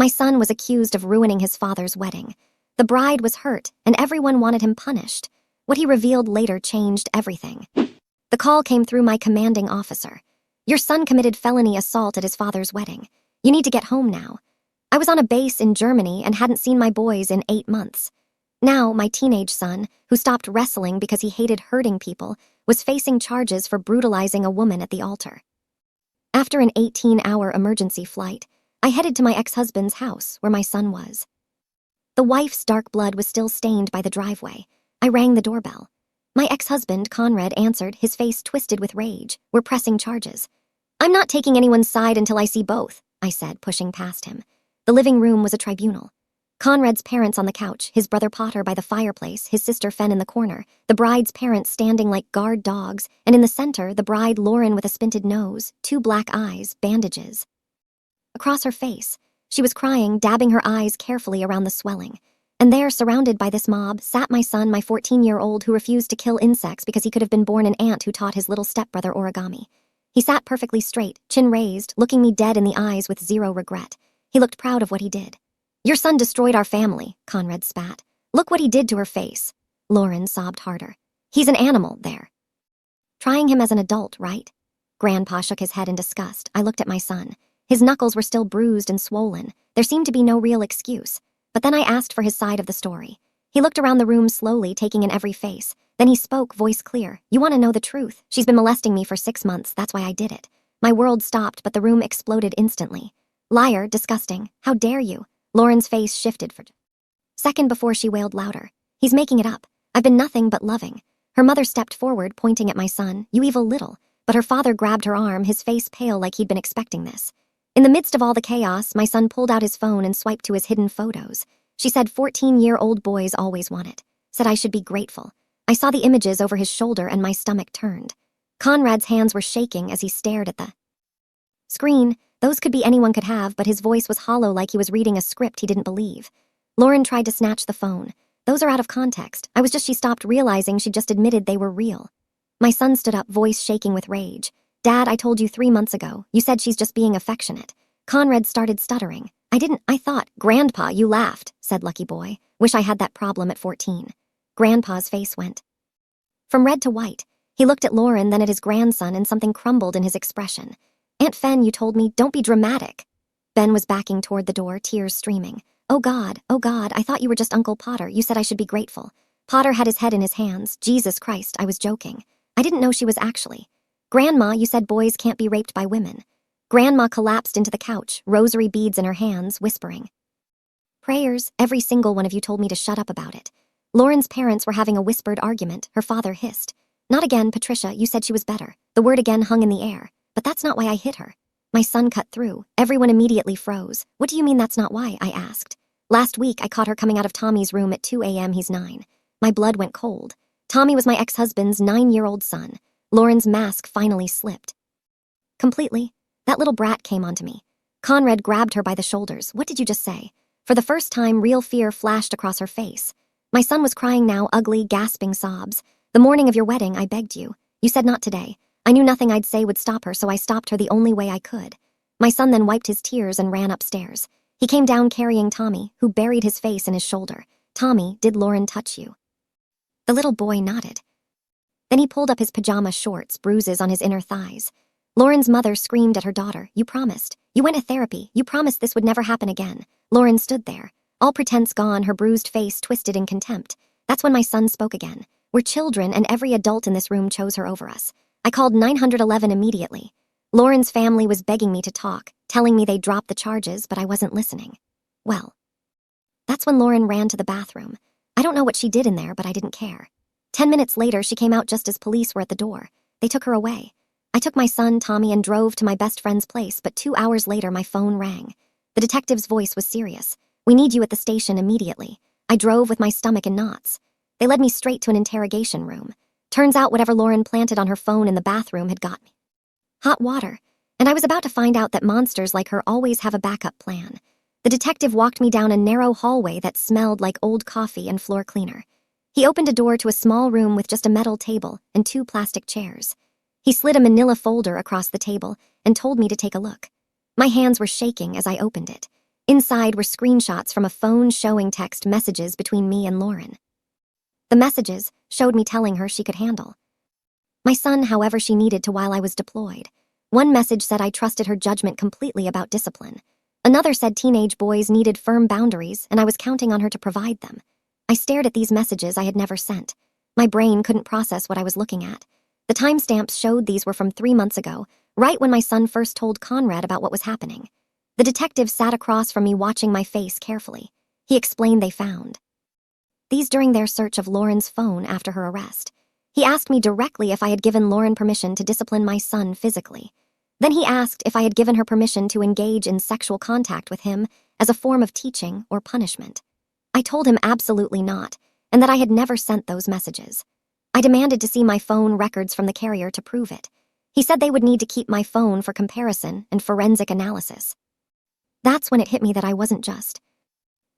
My son was accused of ruining his father's wedding. The bride was hurt, and everyone wanted him punished. What he revealed later changed everything. The call came through my commanding officer. Your son committed felony assault at his father's wedding. You need to get home now. I was on a base in Germany and hadn't seen my boys in 8 months. Now, my teenage son, who stopped wrestling because he hated hurting people, was facing charges for brutalizing a woman at the altar. After an 18-hour emergency flight, I headed to my ex-husband's house where my son was. The wife's dark blood was still stained by the driveway. I rang the doorbell. My ex-husband, Conrad, answered, his face twisted with rage. We're pressing charges. I'm not taking anyone's side until I see both, I said, pushing past him. The living room was a tribunal. Conrad's parents on the couch, his brother Potter by the fireplace, his sister Fen in the corner, the bride's parents standing like guard dogs, and in the center, the bride Lauren with a spinted nose, 2 black eyes, bandages across her face. She was crying, dabbing her eyes carefully around the swelling. And there, surrounded by this mob, sat my son, my 14-year-old, who refused to kill insects because he could have been born an ant who taught his little stepbrother origami. He sat perfectly straight, chin raised, looking me dead in the eyes with zero regret. He looked proud of what he did. Your son destroyed our family, Conrad spat. Look what he did to her face. Lauren sobbed harder. He's an animal, there. Trying him as an adult, right? Grandpa shook his head in disgust. I looked at my son. His knuckles were still bruised and swollen. There seemed to be no real excuse. But then I asked for his side of the story. He looked around the room slowly, taking in every face. Then he spoke, voice clear. You want to know the truth? She's been molesting me for 6 months. That's why I did it. My world stopped, but the room exploded instantly. Liar, disgusting. How dare you? Lauren's face shifted for a second before she wailed louder. He's making it up. I've been nothing but loving. Her mother stepped forward, pointing at my son. You evil little. But her father grabbed her arm, his face pale like he'd been expecting this. In the midst of all the chaos, my son pulled out his phone and swiped to his hidden photos. She said 14-year-old boys always want it. Said I should be grateful. I saw the images over his shoulder and my stomach turned. Conrad's hands were shaking as he stared at the screen. Those could be anyone could have, but his voice was hollow like he was reading a script he didn't believe. Lauren tried to snatch the phone. Those are out of context. She stopped realizing she'd just admitted they were real. My son stood up, voice shaking with rage. Dad, I told you 3 months ago. You said she's just being affectionate. Conrad started stuttering. I thought, Grandpa, you laughed, said Lucky Boy. Wish I had that problem at 14. Grandpa's face went from red to white. He looked at Lauren, then at his grandson, and something crumbled in his expression. Aunt Fen, you told me, don't be dramatic. Ben was backing toward the door, tears streaming. Oh God, I thought you were just Uncle Potter. You said I should be grateful. Potter had his head in his hands. Jesus Christ, I was joking. I didn't know she was actually. Grandma, you said boys can't be raped by women. Grandma collapsed into the couch, rosary beads in her hands, whispering prayers. Every single one of you told me to shut up about it. Lauren's parents were having a whispered argument. Her father hissed. Not again, Patricia, you said she was better. The word again hung in the air. But that's not why I hit her. My son cut through. Everyone immediately froze. What do you mean that's not why? I asked. Last week, I caught her coming out of Tommy's room at 2 a.m. He's 9. My blood went cold. Tommy was my ex-husband's 9-year-old son. Lauren's mask finally slipped completely. That little brat came onto me. Conrad grabbed her by the shoulders. What did you just say? For the first time, real fear flashed across her face. My son was crying now, ugly, gasping sobs. The morning of your wedding, I begged you. You said not today. I knew nothing I'd say would stop her, so I stopped her the only way I could. My son then wiped his tears and ran upstairs. He came down carrying Tommy, who buried his face in his shoulder. Tommy, did Lauren touch you? The little boy nodded. Then he pulled up his pajama shorts, bruises on his inner thighs. Lauren's mother screamed at her daughter. You promised. You went to therapy. You promised this would never happen again. Lauren stood there, all pretense gone, her bruised face twisted in contempt. That's when my son spoke again. We're children, and every adult in this room chose her over us. I called 911 immediately. Lauren's family was begging me to talk, telling me they'd drop the charges, but I wasn't listening. Well, that's when Lauren ran to the bathroom. I don't know what she did in there, but I didn't care. 10 minutes later, she came out just as police were at the door. They took her away. I took my son, Tommy, and drove to my best friend's place, but 2 hours later, my phone rang. The detective's voice was serious. We need you at the station immediately. I drove with my stomach in knots. They led me straight to an interrogation room. Turns out whatever Lauren planted on her phone in the bathroom had got me hot water, and I was about to find out that monsters like her always have a backup plan. The detective walked me down a narrow hallway that smelled like old coffee and floor cleaner. He opened a door to a small room with just a metal table and 2 plastic chairs. He slid a manila folder across the table and told me to take a look. My hands were shaking as I opened it. Inside were screenshots from a phone showing text messages between me and Lauren. The messages showed me telling her she could handle my son however she needed to while I was deployed. One message said I trusted her judgment completely about discipline. Another said teenage boys needed firm boundaries and I was counting on her to provide them. I stared at these messages I had never sent. My brain couldn't process what I was looking at. The timestamps showed these were from 3 months ago, right when my son first told Conrad about what was happening. The detective sat across from me watching my face carefully. He explained they found these during their search of Lauren's phone after her arrest. He asked me directly if I had given Lauren permission to discipline my son physically. Then he asked if I had given her permission to engage in sexual contact with him as a form of teaching or punishment. I told him absolutely not, and that I had never sent those messages. I demanded to see my phone records from the carrier to prove it. He said they would need to keep my phone for comparison and forensic analysis. That's when it hit me that I wasn't just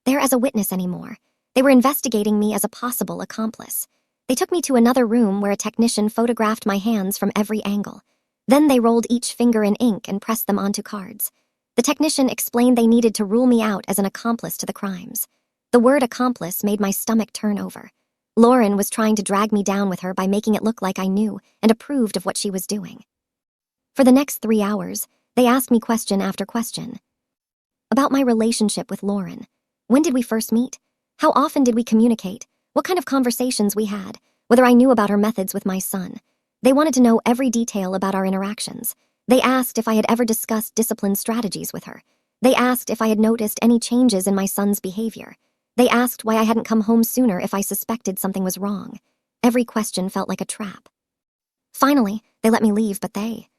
there as a witness anymore. They were investigating me as a possible accomplice. They took me to another room where a technician photographed my hands from every angle. Then they rolled each finger in ink and pressed them onto cards. The technician explained they needed to rule me out as an accomplice to the crimes. The word accomplice made my stomach turn over. Lauren was trying to drag me down with her by making it look like I knew and approved of what she was doing. For the next 3 hours, they asked me question after question about my relationship with Lauren. When did we first meet? How often did we communicate? What kind of conversations we had? Whether I knew about her methods with my son. They wanted to know every detail about our interactions. They asked if I had ever discussed discipline strategies with her. They asked if I had noticed any changes in my son's behavior. They asked why I hadn't come home sooner if I suspected something was wrong. Every question felt like a trap. Finally, they let me leave, but they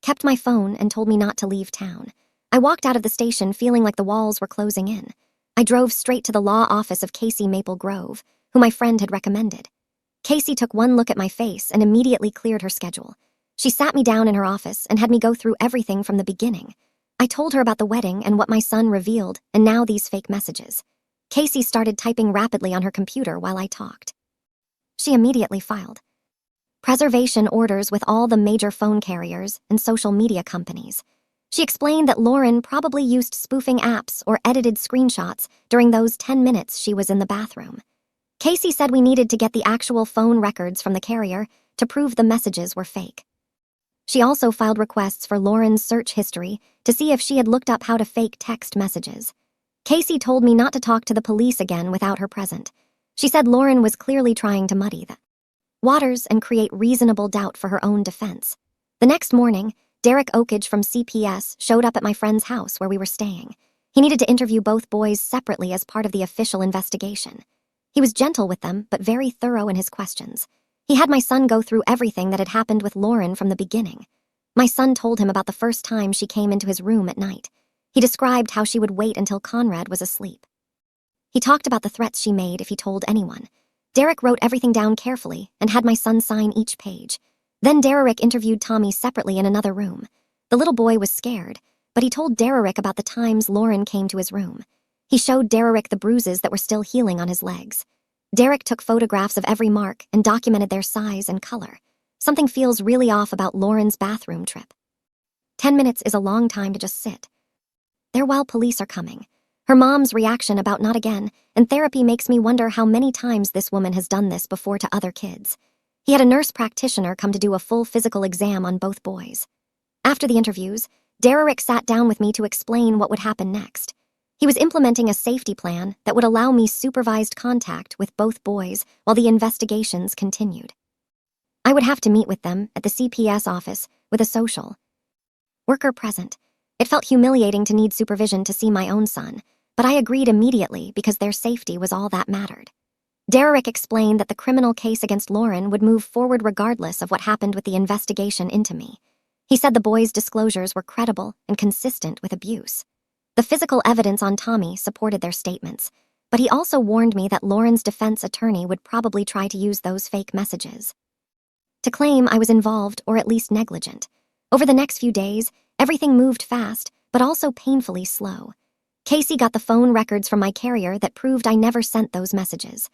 kept my phone and told me not to leave town. I walked out of the station feeling like the walls were closing in. I drove straight to the law office of Casey Maple Grove, who my friend had recommended. Casey took one look at my face and immediately cleared her schedule. She sat me down in her office and had me go through everything from the beginning. I told her about the wedding and what my son revealed, and now these fake messages. Casey started typing rapidly on her computer while I talked. She immediately filed preservation orders with all the major phone carriers and social media companies. She explained that Lauren probably used spoofing apps or edited screenshots during those 10 minutes she was in the bathroom. Casey said we needed to get the actual phone records from the carrier to prove the messages were fake. She also filed requests for Lauren's search history to see if she had looked up how to fake text messages. Casey told me not to talk to the police again without her present. She said Lauren was clearly trying to muddy the waters and create reasonable doubt for her own defense. The next morning, Derek Oakage from CPS showed up at my friend's house where we were staying. He needed to interview both boys separately as part of the official investigation. He was gentle with them, but very thorough in his questions. He had my son go through everything that had happened with Lauren from the beginning. My son told him about the first time she came into his room at night. He described how she would wait until Conrad was asleep. He talked about the threats she made if he told anyone. Derek wrote everything down carefully and had my son sign each page. Then Derek interviewed Tommy separately in another room. The little boy was scared, but he told Derek about the times Lauren came to his room. He showed Derek the bruises that were still healing on his legs. Derek took photographs of every mark and documented their size and color. Something feels really off about Lauren's bathroom trip. 10 minutes is a long time to just sit there while police are coming. Her mom's reaction about not again, and therapy makes me wonder how many times this woman has done this before to other kids. He had a nurse practitioner come to do a full physical exam on both boys. After the interviews, Derek sat down with me to explain what would happen next. He was implementing a safety plan that would allow me supervised contact with both boys while the investigations continued. I would have to meet with them at the CPS office with a social worker present. It felt humiliating to need supervision to see my own son, but I agreed immediately because their safety was all that mattered. Derek explained that the criminal case against Lauren would move forward regardless of what happened with the investigation into me. He said the boys' disclosures were credible and consistent with abuse. The physical evidence on Tommy supported their statements, but he also warned me that Lauren's defense attorney would probably try to use those fake messages to claim I was involved or at least negligent. Over the next few days, everything moved fast, but also painfully slow. Casey got the phone records from my carrier that proved I never sent those messages.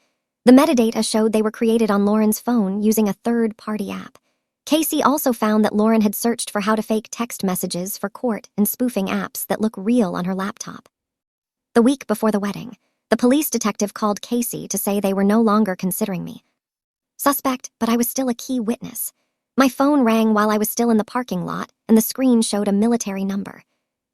The metadata showed they were created on Lauren's phone using a third-party app. Casey also found that Lauren had searched for how to fake text messages for court and spoofing apps that look real on her laptop. The week before the wedding, the police detective called Casey to say they were no longer considering me suspect, but I was still a key witness. My phone rang while I was still in the parking lot, and the screen showed a military number.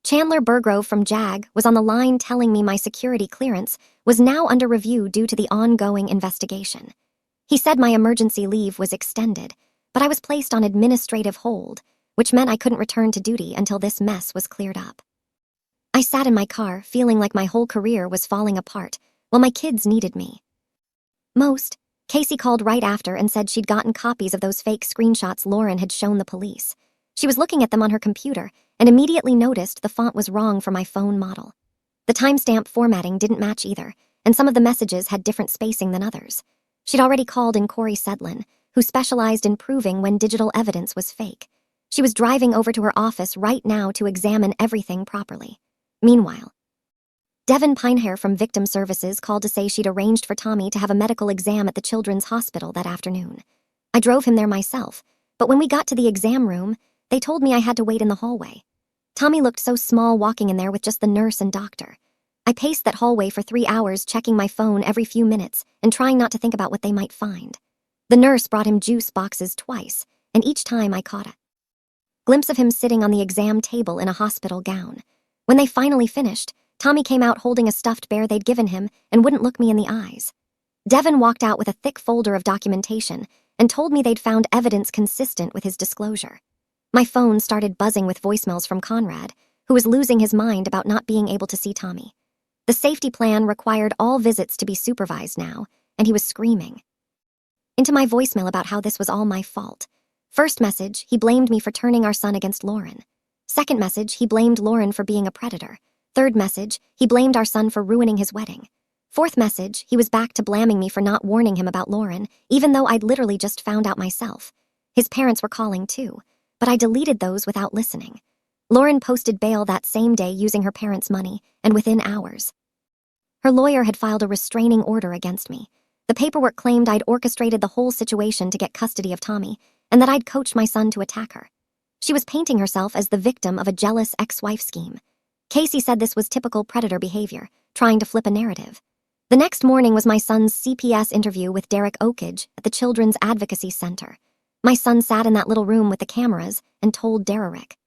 Chandler Burgrove from JAG was on the line telling me my security clearance was now under review due to the ongoing investigation. He said my emergency leave was extended, but I was placed on administrative hold, which meant I couldn't return to duty until this mess was cleared up. I sat in my car feeling like my whole career was falling apart, while my kids needed me most. Casey called right after and said she'd gotten copies of those fake screenshots Lauren had shown the police. She was looking at them on her computer and immediately noticed the font was wrong for my phone model. The timestamp formatting didn't match either, and some of the messages had different spacing than others. She'd already called in Corey Sedlin, who specialized in proving when digital evidence was fake. She was driving over to her office right now to examine everything properly. Meanwhile, Devin Pinehair from Victim Services called to say she'd arranged for Tommy to have a medical exam at the Children's Hospital that afternoon. I drove him there myself, but when we got to the exam room, they told me I had to wait in the hallway. Tommy looked so small walking in there with just the nurse and doctor. I paced that hallway for 3 hours, checking my phone every few minutes and trying not to think about what they might find. The nurse brought him juice boxes twice, and each time I caught a glimpse of him sitting on the exam table in a hospital gown. When they finally finished, Tommy came out holding a stuffed bear they'd given him and wouldn't look me in the eyes. Devin walked out with a thick folder of documentation and told me they'd found evidence consistent with his disclosure. My phone started buzzing with voicemails from Conrad, who was losing his mind about not being able to see Tommy. The safety plan required all visits to be supervised now, and he was screaming into my voicemail about how this was all my fault. First message, he blamed me for turning our son against Lauren. Second message, he blamed Lauren for being a predator. Third message, he blamed our son for ruining his wedding. Fourth message, he was back to blaming me for not warning him about Lauren, even though I'd literally just found out myself. His parents were calling too, but I deleted those without listening. Lauren posted bail that same day using her parents' money, and within hours, her lawyer had filed a restraining order against me. The paperwork claimed I'd orchestrated the whole situation to get custody of Tommy, and that I'd coached my son to attack her. She was painting herself as the victim of a jealous ex-wife scheme. Casey said this was typical predator behavior, trying to flip a narrative. The next morning was my son's CPS interview with Derek Oakage at the Children's Advocacy Center. My son sat in that little room with the cameras and told Derek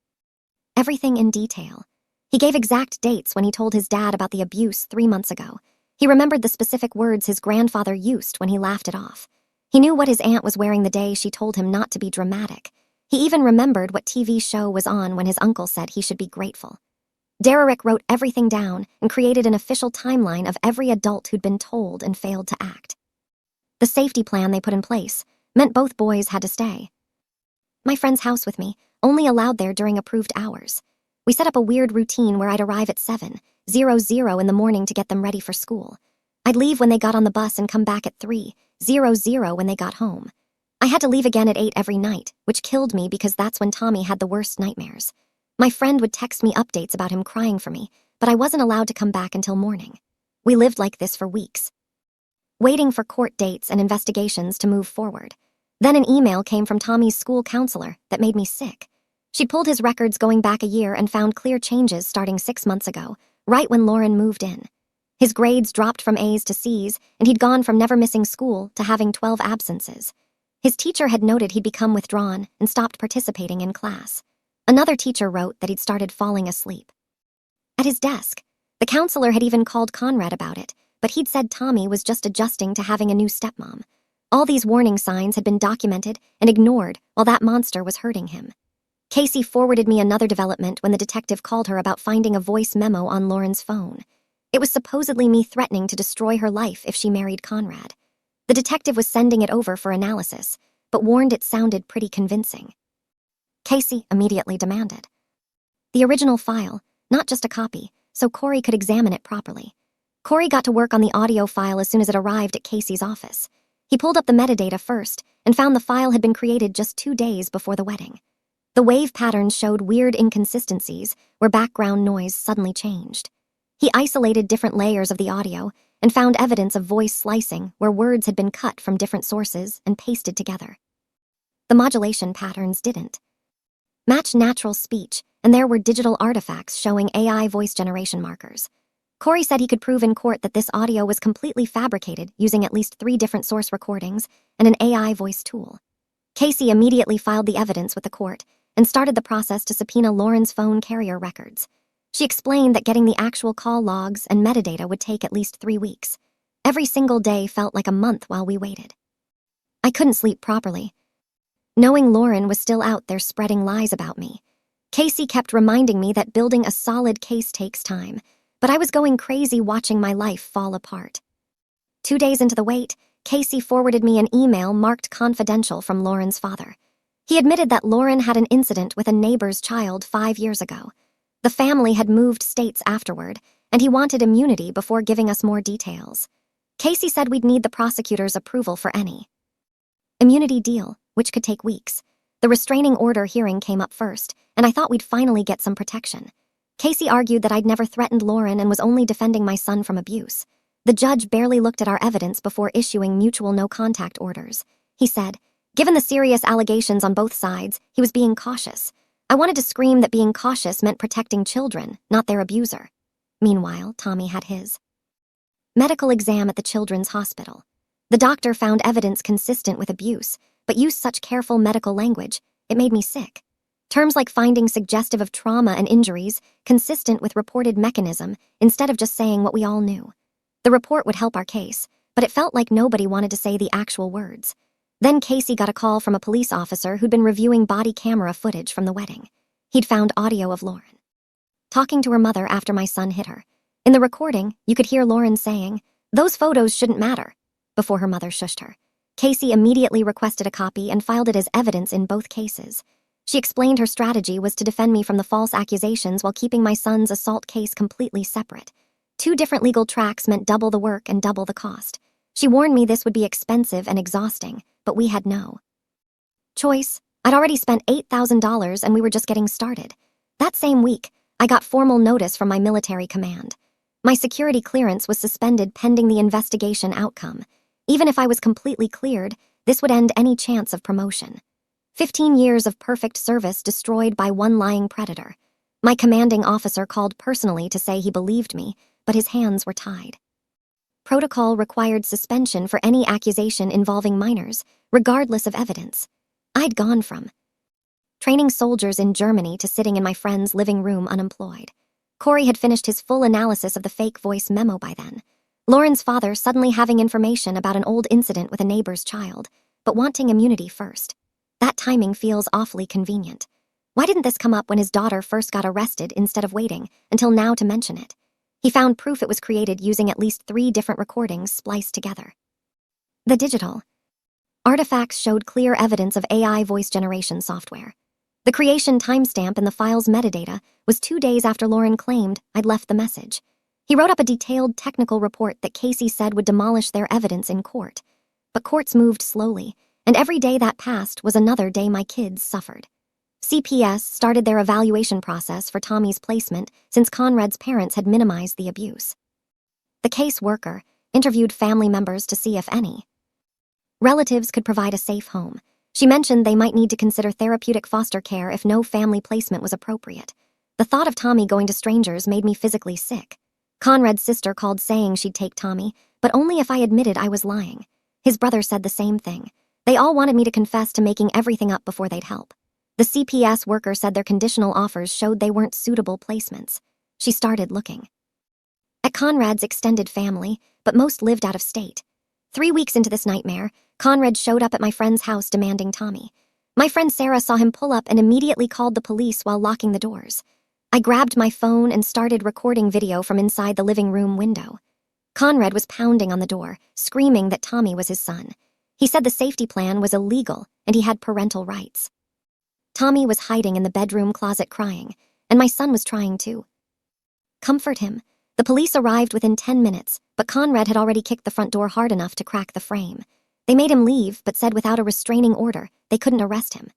everything in detail. He gave exact dates when he told his dad about the abuse 3 months ago. He remembered the specific words his grandfather used when he laughed it off. He knew what his aunt was wearing the day she told him not to be dramatic. He even remembered what TV show was on when his uncle said he should be grateful. Derek wrote everything down and created an official timeline of every adult who'd been told and failed to act. The safety plan they put in place meant both boys had to stay. My friend's house with me, only allowed there during approved hours. We set up a weird routine where I'd arrive at 7:00 in the morning to get them ready for school. I'd leave when they got on the bus and come back at 3:00 when they got home. I had to leave again at 8 every night, which killed me because that's when Tommy had the worst nightmares. My friend would text me updates about him crying for me, but I wasn't allowed to come back until morning. We lived like this for weeks, waiting for court dates and investigations to move forward. Then an email came from Tommy's school counselor that made me sick. She'd pulled his records going back a year and found clear changes starting 6 months ago, right when Lauren moved in. His grades dropped from A's to C's, and he'd gone from never missing school to having 12 absences. His teacher had noted he'd become withdrawn and stopped participating in class. Another teacher wrote that he'd started falling asleep at his desk. The counselor had even called Conrad about it, but he'd said Tommy was just adjusting to having a new stepmom. All these warning signs had been documented and ignored while that monster was hurting him. Casey forwarded me another development when the detective called her about finding a voice memo on Lauren's phone. It was supposedly me threatening to destroy her life if she married Conrad. The detective was sending it over for analysis, but warned it sounded pretty convincing. Casey immediately demanded the original file, not just a copy, so Corey could examine it properly. Corey got to work on the audio file as soon as it arrived at Casey's office. He pulled up the metadata first and found the file had been created just 2 days before the wedding. The wave patterns showed weird inconsistencies where background noise suddenly changed. He isolated different layers of the audio and found evidence of voice slicing where words had been cut from different sources and pasted together. The modulation patterns didn't match natural speech, and there were digital artifacts showing AI voice generation markers. Corey said he could prove in court that this audio was completely fabricated using at least 3 different source recordings and an AI voice tool. Casey immediately filed the evidence with the court and started the process to subpoena Lauren's phone carrier records. She explained that getting the actual call logs and metadata would take at least 3 weeks. Every single day felt like a month while we waited. I couldn't sleep properly, knowing Lauren was still out there spreading lies about me. Casey kept reminding me that building a solid case takes time, but I was going crazy watching my life fall apart. 2 days into the wait, Casey forwarded me an email marked confidential from Lauren's father. He admitted that Lauren had an incident with a neighbor's child 5 years ago. The family had moved states afterward, and he wanted immunity before giving us more details. Casey said we'd need the prosecutor's approval for any immunity deal, which could take weeks. The restraining order hearing came up first, and I thought we'd finally get some protection. Casey argued that I'd never threatened Lauren and was only defending my son from abuse. The judge barely looked at our evidence before issuing mutual no-contact orders. He said, given the serious allegations on both sides, he was being cautious. I wanted to scream that being cautious meant protecting children, not their abuser. Meanwhile, Tommy had his medical exam at the children's hospital. The doctor found evidence consistent with abuse, but used such careful medical language, it made me sick. Terms like finding suggestive of trauma and injuries, consistent with reported mechanism, instead of just saying what we all knew. The report would help our case, but it felt like nobody wanted to say the actual words. Then Casey got a call from a police officer who'd been reviewing body camera footage from the wedding. He'd found audio of Lauren talking to her mother after my son hit her. In the recording, you could hear Lauren saying, "Those photos shouldn't matter," before her mother shushed her. Casey immediately requested a copy and filed it as evidence in both cases. She explained her strategy was to defend me from the false accusations while keeping my son's assault case completely separate. 2 different legal tracks meant double the work and double the cost. She warned me this would be expensive and exhausting, but we had no choice. I'd already spent $8,000 and we were just getting started. That same week, I got formal notice from my military command. My security clearance was suspended pending the investigation outcome. Even if I was completely cleared, this would end any chance of promotion. 15 years of perfect service destroyed by one lying predator. My commanding officer called personally to say he believed me, but his hands were tied. Protocol required suspension for any accusation involving minors, regardless of evidence. I'd gone from training soldiers in Germany to sitting in my friend's living room unemployed. Corey had finished his full analysis of the fake voice memo by then. Lauren's father suddenly having information about an old incident with a neighbor's child, but wanting immunity first. That timing feels awfully convenient. Why didn't this come up when his daughter first got arrested instead of waiting until now to mention it? He found proof it was created using at least 3 different recordings spliced together. The digital artifacts showed clear evidence of AI voice generation software. The creation timestamp in the file's metadata was 2 days after Lauren claimed I'd left the message. He wrote up a detailed technical report that Casey said would demolish their evidence in court. But courts moved slowly, and every day that passed was another day my kids suffered. CPS started their evaluation process for Tommy's placement since Conrad's parents had minimized the abuse. The case worker interviewed family members to see if any relatives could provide a safe home. She mentioned they might need to consider therapeutic foster care if no family placement was appropriate. The thought of Tommy going to strangers made me physically sick. Conrad's sister called saying she'd take Tommy, but only if I admitted I was lying. His brother said the same thing. They all wanted me to confess to making everything up before they'd help. The CPS worker said their conditional offers showed they weren't suitable placements. She started looking at Conrad's extended family, but most lived out of state. 3 weeks into this nightmare, Conrad showed up at my friend's house demanding Tommy. My friend Sarah saw him pull up and immediately called the police while locking the doors. I grabbed my phone and started recording video from inside the living room window. Conrad was pounding on the door, screaming that Tommy was his son. He said the safety plan was illegal and he had parental rights. Tommy was hiding in the bedroom closet crying, and my son was trying to comfort him. The police arrived within 10 minutes, but Conrad had already kicked the front door hard enough to crack the frame. They made him leave, but said without a restraining order, they couldn't arrest him.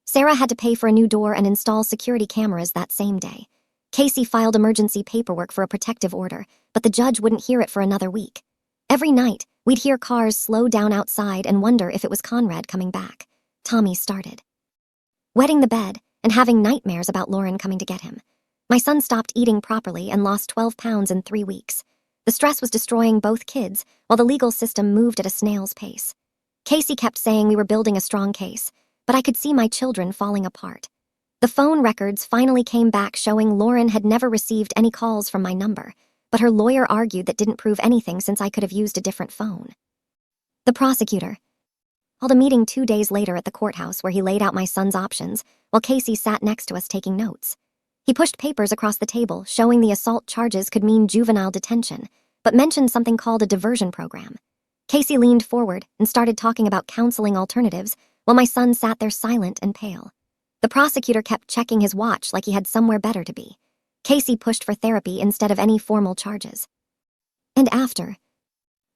Sarah had to pay for a new door and install security cameras that same day. Casey filed emergency paperwork for a protective order, but the judge wouldn't hear it for another week. Every night, we'd hear cars slow down outside and wonder if it was Conrad coming back. Tommy started wetting the bed and having nightmares about Lauren coming to get him. My son stopped eating properly and lost 12 pounds in 3 weeks. The stress was destroying both kids, while the legal system moved at a snail's pace. Casey kept saying we were building a strong case, but I could see my children falling apart. The phone records finally came back showing Lauren had never received any calls from my number, but her lawyer argued that didn't prove anything since I could have used a different phone. The prosecutor held a meeting 2 days later at the courthouse where he laid out my son's options, while Casey sat next to us taking notes. He pushed papers across the table showing the assault charges could mean juvenile detention, but mentioned something called a diversion program. Casey leaned forward and started talking about counseling alternatives, while my son sat there silent and pale. The prosecutor kept checking his watch like he had somewhere better to be. Casey pushed for therapy instead of any formal charges. And after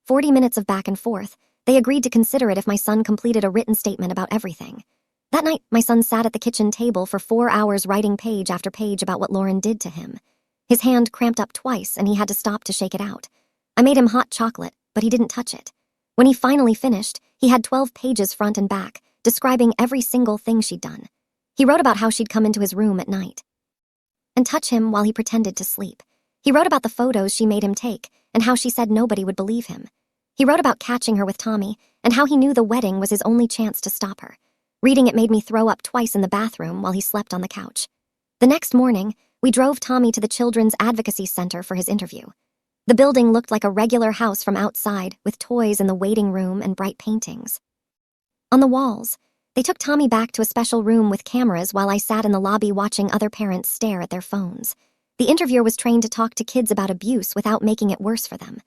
40 minutes of back and forth, they agreed to consider it if my son completed a written statement about everything. That night, my son sat at the kitchen table for 4 hours writing page after page about what Lauren did to him. His hand cramped up twice and he had to stop to shake it out. I made him hot chocolate, but he didn't touch it. When he finally finished, he had 12 pages front and back, describing every single thing she'd done. He wrote about how she'd come into his room at night and touch him while he pretended to sleep. He wrote about the photos she made him take and how she said nobody would believe him. He wrote about catching her with Tommy and how he knew the wedding was his only chance to stop her. Reading it made me throw up twice in the bathroom while he slept on the couch. The next morning, we drove Tommy to the Children's Advocacy Center for his interview. The building looked like a regular house from outside, with toys in the waiting room and bright paintings on the walls. They took Tommy back to a special room with cameras while I sat in the lobby watching other parents stare at their phones. The interviewer was trained to talk to kids about abuse without making it worse for them.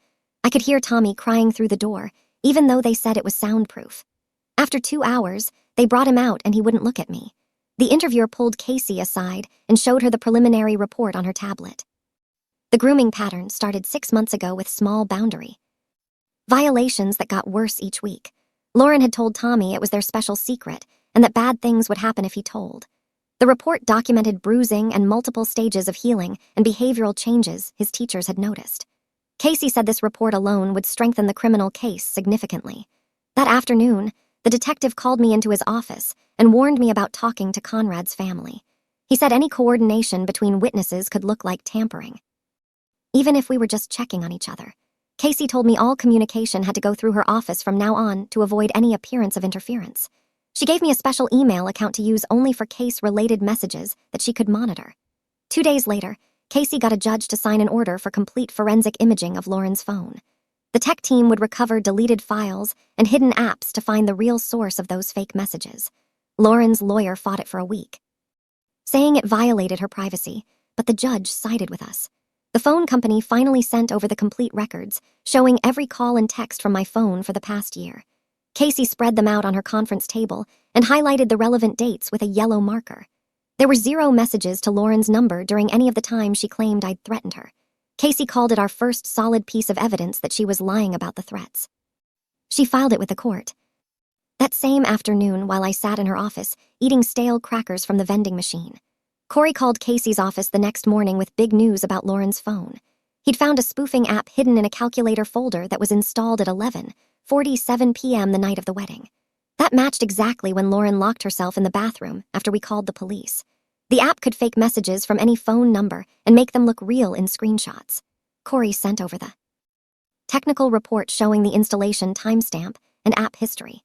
I could hear Tommy crying through the door, even though they said it was soundproof. After 2 hours, they brought him out and he wouldn't look at me. The interviewer pulled Casey aside and showed her the preliminary report on her tablet. The grooming pattern started 6 months ago with small boundary violations that got worse each week. Lauren had told Tommy it was their special secret and that bad things would happen if he told. The report documented bruising and multiple stages of healing and behavioral changes his teachers had noticed. Casey said this report alone would strengthen the criminal case significantly. That afternoon, the detective called me into his office and warned me about talking to Conrad's family. He said any coordination between witnesses could look like tampering, even if we were just checking on each other. Casey told me all communication had to go through her office from now on to avoid any appearance of interference. She gave me a special email account to use only for case-related messages that she could monitor. 2 days later, Casey got a judge to sign an order for complete forensic imaging of Lauren's phone. The tech team would recover deleted files and hidden apps to find the real source of those fake messages. Lauren's lawyer fought it for a week, saying it violated her privacy, but the judge sided with us. The phone company finally sent over the complete records, showing every call and text from my phone for the past year. Casey spread them out on her conference table and highlighted the relevant dates with a yellow marker. There were 0 messages to Lauren's number during any of the time she claimed I'd threatened her. Casey called it our first solid piece of evidence that she was lying about the threats. She filed it with the court. That same afternoon, while I sat in her office, eating stale crackers from the vending machine, Corey called Casey's office the next morning with big news about Lauren's phone. He'd found a spoofing app hidden in a calculator folder that was installed at 11:47 p.m. the night of the wedding. That matched exactly when Lauren locked herself in the bathroom after we called the police. The app could fake messages from any phone number and make them look real in screenshots. Corey sent over the technical report showing the installation timestamp and app history.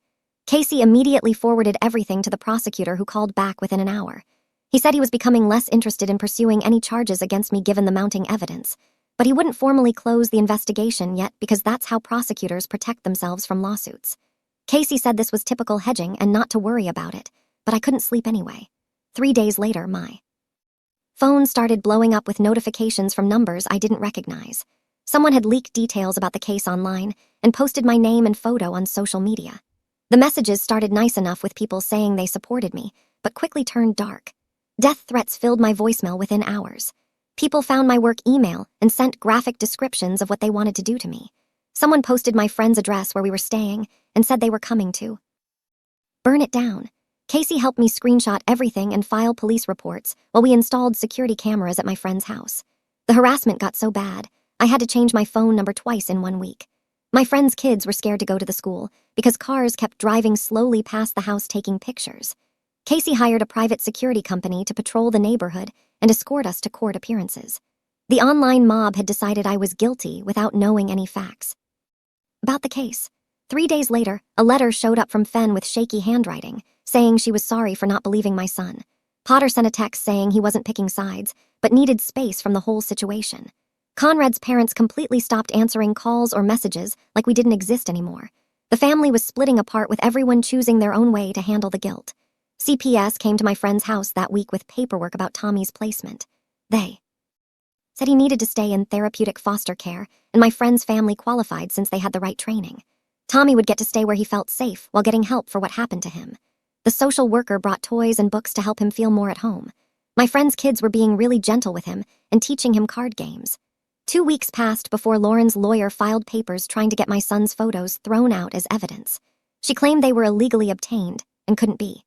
Casey immediately forwarded everything to the prosecutor, who called back within an hour. He said he was becoming less interested in pursuing any charges against me given the mounting evidence, but he wouldn't formally close the investigation yet because that's how prosecutors protect themselves from lawsuits. Casey said this was typical hedging and not to worry about it, but I couldn't sleep anyway. 3 days later, my phone started blowing up with notifications from numbers I didn't recognize. Someone had leaked details about the case online and posted my name and photo on social media. The messages started nice enough with people saying they supported me, but quickly turned dark. Death threats filled my voicemail within hours. People found my work email and sent graphic descriptions of what they wanted to do to me. Someone posted my friend's address where we were staying and said they were coming to burn it down. Casey helped me screenshot everything and file police reports while we installed security cameras at my friend's house. The harassment got so bad, I had to change my phone number twice in 1 week. My friend's kids were scared to go to the school because cars kept driving slowly past the house taking pictures. Casey hired a private security company to patrol the neighborhood and escort us to court appearances. The online mob had decided I was guilty without knowing any facts. About the case. 3 days later, a letter showed up from Fen with shaky handwriting, saying she was sorry for not believing my son. Potter sent a text saying he wasn't picking sides, but needed space from the whole situation. Conrad's parents completely stopped answering calls or messages like we didn't exist anymore. The family was splitting apart with everyone choosing their own way to handle the guilt. CPS came to my friend's house that week with paperwork about Tommy's placement. They said he needed to stay in therapeutic foster care, and my friend's family qualified since they had the right training. Tommy would get to stay where he felt safe while getting help for what happened to him. The social worker brought toys and books to help him feel more at home. My friend's kids were being really gentle with him and teaching him card games. 2 weeks passed before Lauren's lawyer filed papers trying to get my son's photos thrown out as evidence. She claimed they were illegally obtained and couldn't be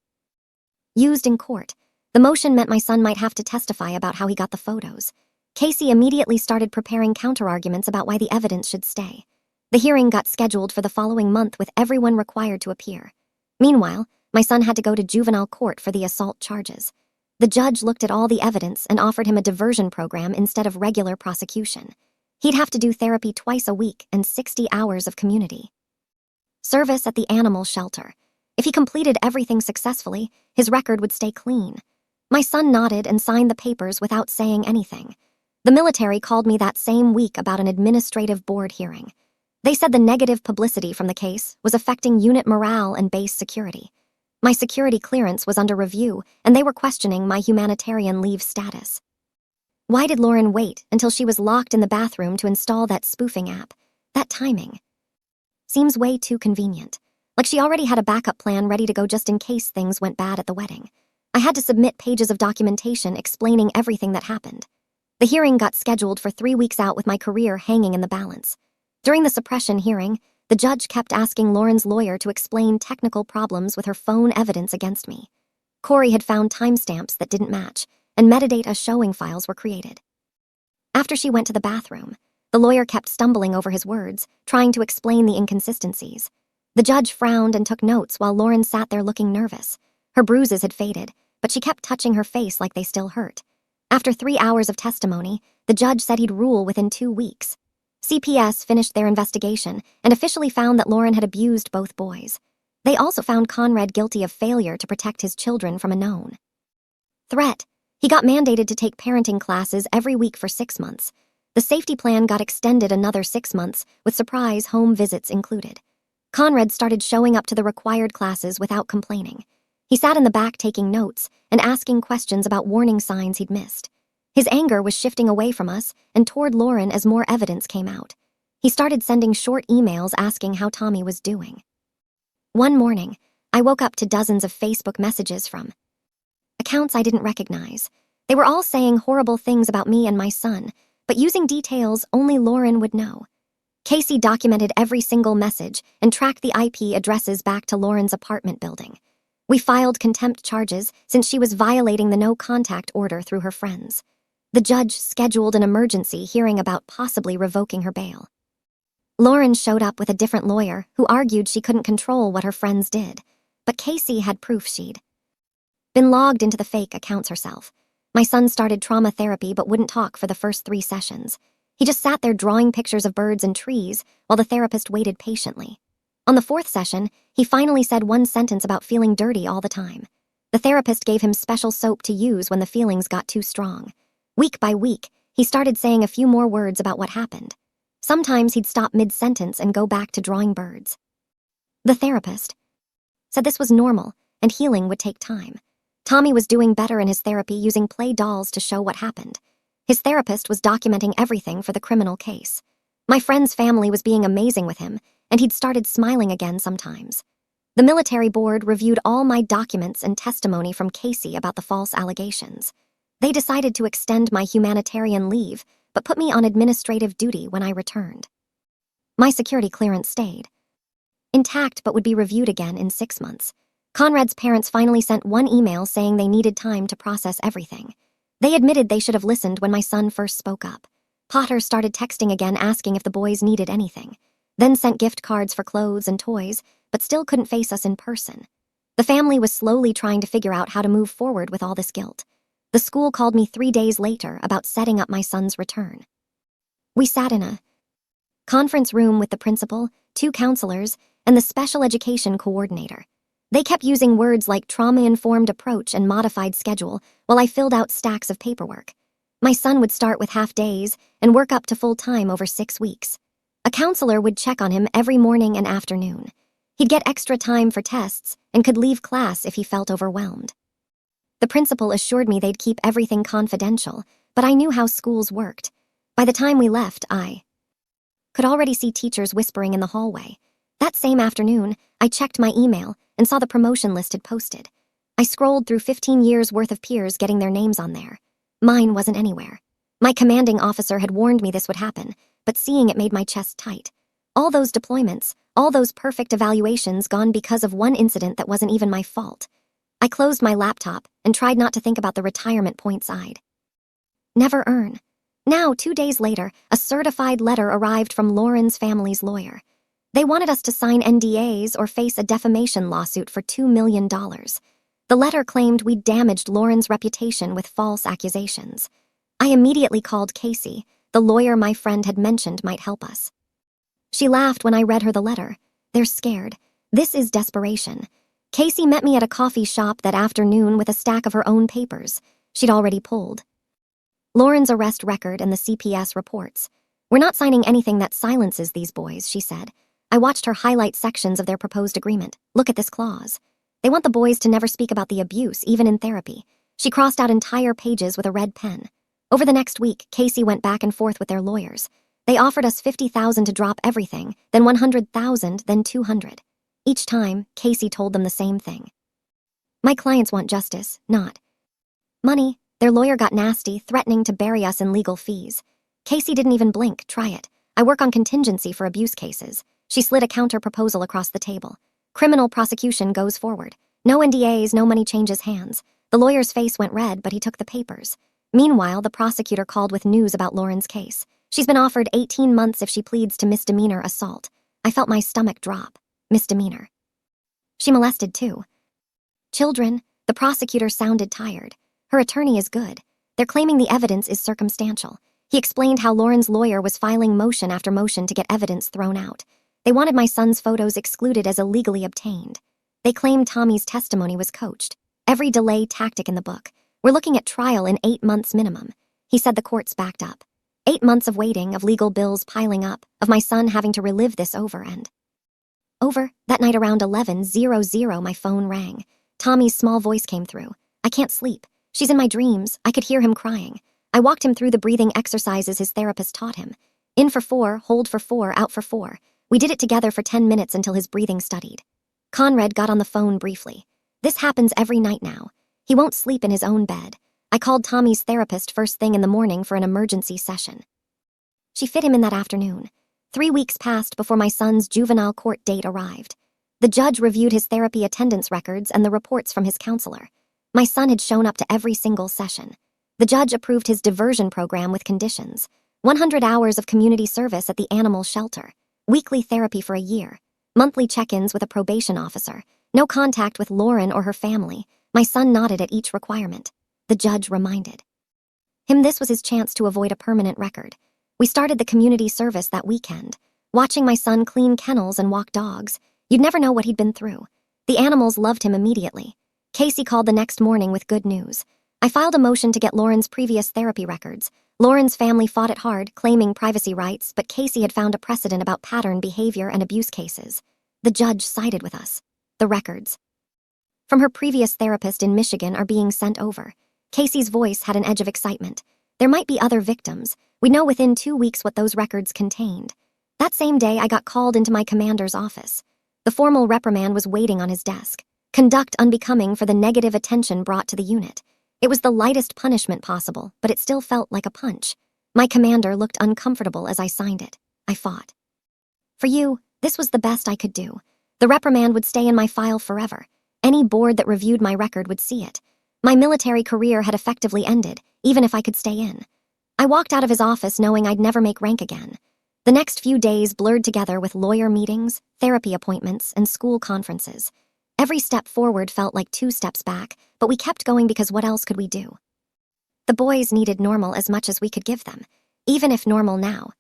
used in court. The motion meant my son might have to testify about how he got the photos. Casey immediately started preparing counterarguments about why the evidence should stay. The hearing got scheduled for the following month with everyone required to appear. Meanwhile, my son had to go to juvenile court for the assault charges. The judge looked at all the evidence and offered him a diversion program instead of regular prosecution. He'd have to do therapy twice a week and 60 hours of community service at the animal shelter. If he completed everything successfully, his record would stay clean. My son nodded and signed the papers without saying anything. The military called me that same week about an administrative board hearing. They said the negative publicity from the case was affecting unit morale and base security. My security clearance was under review, and they were questioning my humanitarian leave status. Why did Lauren wait until she was locked in the bathroom to install that spoofing app? That timing seems way too convenient. Like she already had a backup plan ready to go just in case things went bad at the wedding. I had to submit pages of documentation explaining everything that happened. The hearing got scheduled for 3 weeks out with my career hanging in the balance. During the suppression hearing, the judge kept asking Lauren's lawyer to explain technical problems with her phone evidence against me. Corey had found timestamps that didn't match, and metadata showing files were created. After she went to the bathroom, the lawyer kept stumbling over his words, trying to explain the inconsistencies. The judge frowned and took notes while Lauren sat there looking nervous. Her bruises had faded, but she kept touching her face like they still hurt. After 3 hours of testimony, the judge said he'd rule within 2 weeks. CPS finished their investigation and officially found that Lauren had abused both boys. They also found Conrad guilty of failure to protect his children from a known threat. He got mandated to take parenting classes every week for 6 months. The safety plan got extended another 6 months, with surprise home visits included. Conrad started showing up to the required classes without complaining. He sat in the back taking notes and asking questions about warning signs he'd missed. His anger was shifting away from us and toward Lauren as more evidence came out. He started sending short emails asking how Tommy was doing. One morning, I woke up to dozens of Facebook messages from accounts I didn't recognize. They were all saying horrible things about me and my son, but using details only Lauren would know. Casey documented every single message and tracked the IP addresses back to Lauren's apartment building. We filed contempt charges since she was violating the no-contact order through her friends. The judge scheduled an emergency hearing about possibly revoking her bail. Lauren showed up with a different lawyer who argued she couldn't control what her friends did, but Casey had proof she'd been logged into the fake accounts herself. My son started trauma therapy but wouldn't talk for the first 3 sessions. He just sat there drawing pictures of birds and trees while the therapist waited patiently. On the 4th session, he finally said one sentence about feeling dirty all the time. The therapist gave him special soap to use when the feelings got too strong. Week by week, he started saying a few more words about what happened. Sometimes he'd stop mid-sentence and go back to drawing birds. The therapist said this was normal and healing would take time. Tommy was doing better in his therapy using play dolls to show what happened. His therapist was documenting everything for the criminal case. My friend's family was being amazing with him, and he'd started smiling again sometimes. The military board reviewed all my documents and testimony from Casey about the false allegations. They decided to extend my humanitarian leave, but put me on administrative duty when I returned. My security clearance stayed intact but would be reviewed again in 6 months. Conrad's parents finally sent one email saying they needed time to process everything. They admitted they should have listened when my son first spoke up. Potter started texting again asking if the boys needed anything, then sent gift cards for clothes and toys, but still couldn't face us in person. The family was slowly trying to figure out how to move forward with all this guilt. The school called me 3 days later about setting up my son's return. We sat in a conference room with the principal, 2 counselors, and the special education coordinator. They kept using words like trauma-informed approach and modified schedule while I filled out stacks of paperwork. My son would start with half days and work up to full time over 6 weeks. A counselor would check on him every morning and afternoon. He'd get extra time for tests and could leave class if he felt overwhelmed. The principal assured me they'd keep everything confidential, but I knew how schools worked. By the time we left, I could already see teachers whispering in the hallway. That same afternoon, I checked my email and saw the promotion list had posted. I scrolled through 15 years' worth of peers getting their names on there. Mine wasn't anywhere. My commanding officer had warned me this would happen, but seeing it made my chest tight. All those deployments, all those perfect evaluations gone because of one incident that wasn't even my fault. I closed my laptop and tried not to think about the retirement points I'd never earn. Now, 2 days later, a certified letter arrived from Lauren's family's lawyer. They wanted us to sign NDAs or face a defamation lawsuit for $2 million. The letter claimed we'd damaged Lauren's reputation with false accusations. I immediately called Casey, the lawyer my friend had mentioned might help us. She laughed when I read her the letter. They're scared. This is desperation. Casey met me at a coffee shop that afternoon with a stack of her own papers. She'd already pulled Lauren's arrest record and the CPS reports. We're not signing anything that silences these boys, she said. I watched her highlight sections of their proposed agreement. Look at this clause. They want the boys to never speak about the abuse, even in therapy. She crossed out entire pages with a red pen. Over the next week, Casey went back and forth with their lawyers. They offered us $50,000 to drop everything, then $100,000, then $200,000. Each time, Casey told them the same thing. My clients want justice, not money. Their lawyer got nasty, threatening to bury us in legal fees. Casey didn't even blink. Try it. I work on contingency for abuse cases. She slid a counter proposal across the table. Criminal prosecution goes forward. No NDAs, no money changes hands. The lawyer's face went red, but he took the papers. Meanwhile, the prosecutor called with news about Lauren's case. She's been offered 18 months if she pleads to misdemeanor assault. I felt my stomach drop. Misdemeanor. She molested 2 children. The prosecutor sounded tired. Her attorney is good. They're claiming the evidence is circumstantial. He explained how Lauren's lawyer was filing motion after motion to get evidence thrown out. They wanted my son's photos excluded as illegally obtained. They claimed Tommy's testimony was coached. Every delay tactic in the book. We're looking at trial in 8 months minimum. He said the courts backed up. 8 months of waiting, of legal bills piling up, of my son having to relive this over and over. That night around 11:00, my phone rang. Tommy's small voice came through. I can't sleep. She's in my dreams. I could hear him crying. I walked him through the breathing exercises his therapist taught him. In for 4, hold for 4, out for 4. We did it together for 10 minutes until his breathing steadied. Conrad got on the phone briefly. This happens every night now. He won't sleep in his own bed. I called Tommy's therapist first thing in the morning for an emergency session. She fit him in that afternoon. 3 weeks passed before my son's juvenile court date arrived. The judge reviewed his therapy attendance records and the reports from his counselor. My son had shown up to every single session. The judge approved his diversion program with conditions. 100 hours of community service at the animal shelter. Weekly therapy for a year. Monthly check-ins with a probation officer. No contact with Lauren or her family. My son nodded at each requirement. The judge reminded him this was his chance to avoid a permanent record. We started the community service that weekend. Watching my son clean kennels and walk dogs. You'd never know what he'd been through. The animals loved him immediately. Casey called the next morning with good news. I filed a motion to get Lauren's previous therapy records. Lauren's family fought it hard, claiming privacy rights, but Casey had found a precedent about pattern behavior and abuse cases. The judge sided with us. The records from her previous therapist in Michigan are being sent over. Casey's voice had an edge of excitement. There might be other victims. We'd know within 2 weeks what those records contained. That same day, I got called into my commander's office. The formal reprimand was waiting on his desk. Conduct unbecoming for the negative attention brought to the unit. It was the lightest punishment possible, but it still felt like a punch. My commander looked uncomfortable as I signed it. I fought. For you, this was the best I could do. The reprimand would stay in my file forever. Any board that reviewed my record would see it. My military career had effectively ended, even if I could stay in. I walked out of his office knowing I'd never make rank again. The next few days blurred together with lawyer meetings, therapy appointments, and school conferences. Every step forward felt like 2 steps back, but we kept going because what else could we do? The boys needed normal as much as we could give them, even if normal now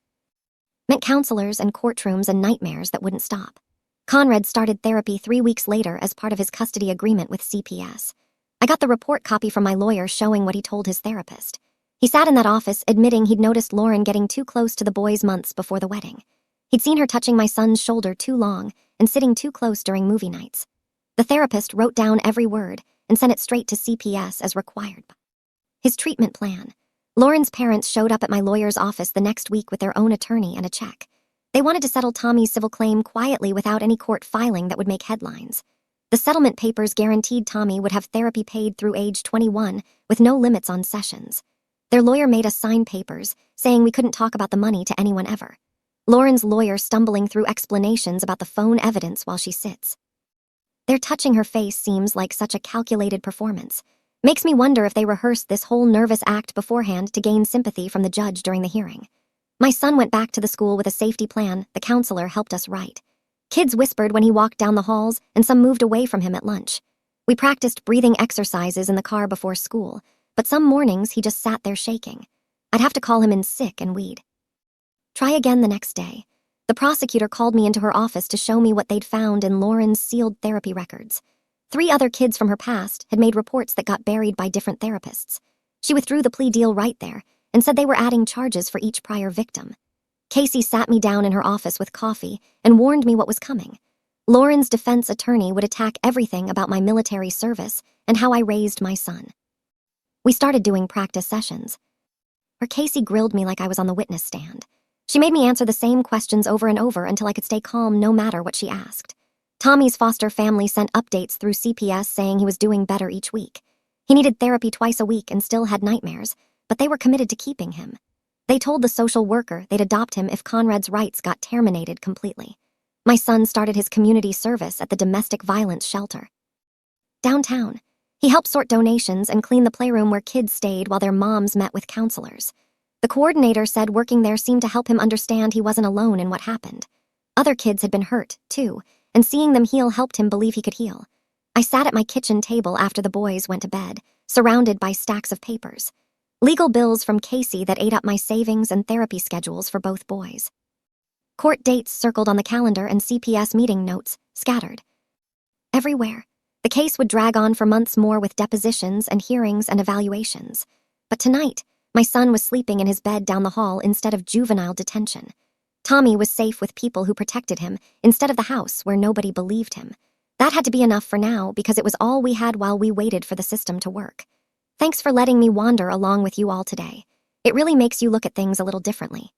meant counselors and courtrooms and nightmares that wouldn't stop. Conrad started therapy 3 weeks later as part of his custody agreement with CPS. I got the report copy from my lawyer showing what he told his therapist. He sat in that office admitting he'd noticed Lauren getting too close to the boys months before the wedding. He'd seen her touching my son's shoulder too long and sitting too close during movie nights. The therapist wrote down every word and sent it straight to CPS as required. His treatment plan. Lauren's parents showed up at my lawyer's office the next week with their own attorney and a check. They wanted to settle Tommy's civil claim quietly without any court filing that would make headlines. The settlement papers guaranteed Tommy would have therapy paid through age 21 with no limits on sessions. Their lawyer made us sign papers saying we couldn't talk about the money to anyone ever. Lauren's lawyer stumbling through explanations about the phone evidence while she sits. Their touching her face seems like such a calculated performance. Makes me wonder if they rehearsed this whole nervous act beforehand to gain sympathy from the judge during the hearing. My son went back to the school with a safety plan the counselor helped us write. Kids whispered when he walked down the halls, and some moved away from him at lunch. We practiced breathing exercises in the car before school, but some mornings he just sat there shaking. I'd have to call him in sick and we'd try again the next day. The prosecutor called me into her office to show me what they'd found in Lauren's sealed therapy records. 3 other kids from her past had made reports that got buried by different therapists. She withdrew the plea deal right there and said they were adding charges for each prior victim. Casey sat me down in her office with coffee and warned me what was coming. Lauren's defense attorney would attack everything about my military service and how I raised my son. We started doing practice sessions, where Casey grilled me like I was on the witness stand. She made me answer the same questions over and over until I could stay calm no matter what she asked. Tommy's foster family sent updates through CPS saying he was doing better each week. He needed therapy twice a week and still had nightmares, but they were committed to keeping him. They told the social worker they'd adopt him if Conrad's rights got terminated completely. My son started his community service at the domestic violence shelter downtown. He helped sort donations and clean the playroom where kids stayed while their moms met with counselors. The coordinator said working there seemed to help him understand he wasn't alone in what happened. Other kids had been hurt, too, and seeing them heal helped him believe he could heal. I sat at my kitchen table after the boys went to bed, surrounded by stacks of papers. Legal bills from Casey that ate up my savings and therapy schedules for both boys. Court dates circled on the calendar and CPS meeting notes scattered everywhere. The case would drag on for months more with depositions and hearings and evaluations. But tonight, my son was sleeping in his bed down the hall instead of juvenile detention. Tommy was safe with people who protected him instead of the house where nobody believed him. That had to be enough for now because it was all we had while we waited for the system to work. Thanks for letting me wander along with you all today. It really makes you look at things a little differently.